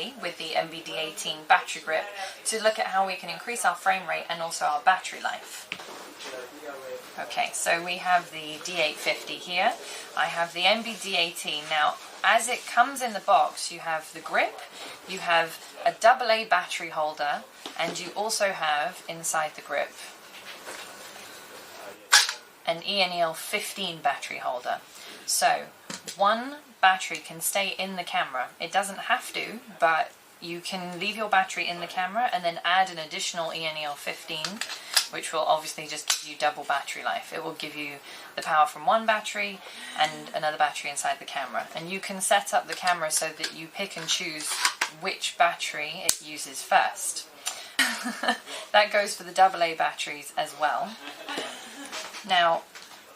D850 with the MB-D18 battery grip to look at how we can increase our frame rate and also our battery life. Okay, so we have the D850 here. I have the MB-D18. Now, as it comes in the box, you have the grip, you have a AA battery holder, and you also have inside the grip an EN-EL18 battery holder. So one battery can stay in the camera. It doesn't have to, but you can leave your battery in the camera and then add an additional EN-EL18, which will obviously just give you double battery life. It will give you the power from one battery and another battery inside the camera. And you can set up the camera so that you pick and choose which battery it uses first. That goes for the AA batteries as well. Now,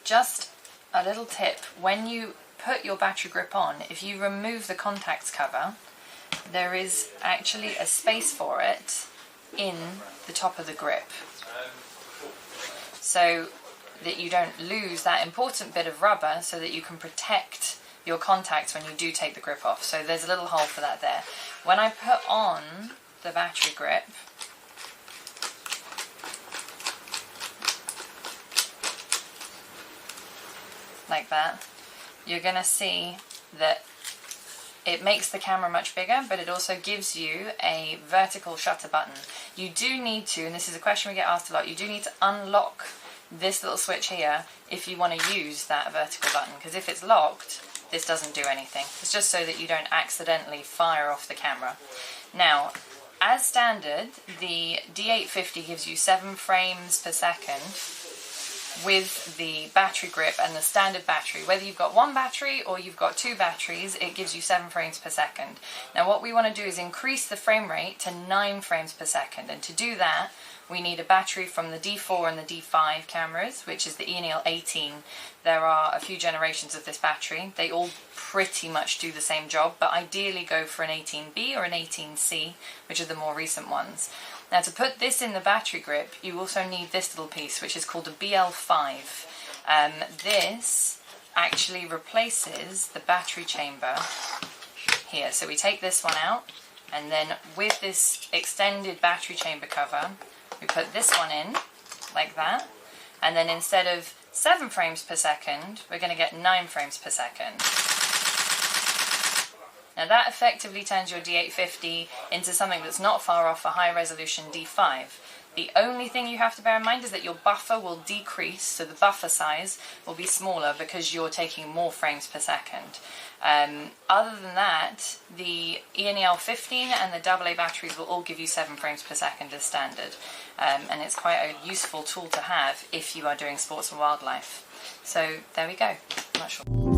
just a little tip, when you put your battery grip on, if you remove the contacts cover, there is actually a space for it in the top of the grip, so that you don't lose that important bit of rubber, so that you can protect your contacts when you do take the grip off. So there's a little hole for that there. When I put on the battery grip, like that, you're going to see that it makes the camera much bigger, but it also gives you a vertical shutter button. You do need to, and this is a question we get asked a lot, you do need to unlock this little switch here if you want to use that vertical button, because if it's locked, this doesn't do anything. It's just so that you don't accidentally fire off the camera. Now, as standard, the D850 gives you 7 frames per second with the battery grip and the standard battery. Whether you've got one battery or you've got 2 batteries, it gives you 7 frames per second. Now what we want to do is increase the frame rate to 9 frames per second, and to do that we need a battery from the D4 and the D5 cameras, which is the EN-EL18. There are a few generations of this battery. They all pretty much do the same job, but ideally go for an 18B or an 18C, which are the more recent ones. Now, to put this in the battery grip, you also need this little piece, which is called a BL5. This actually replaces the battery chamber here. So we take this one out, and then with this extended battery chamber cover, we put this one in, like that, and then instead of 7 frames per second, we're going to get 9 frames per second. Now that effectively turns your D850 into something that's not far off a high resolution D5. The only thing you have to bear in mind is that your buffer will decrease, so the buffer size will be smaller because you're taking more frames per second. Other than that, the EN-EL18 and the AA batteries will all give you 7 frames per second as standard. And it's quite a useful tool to have if you are doing sports and wildlife. So there we go. I'm not sure.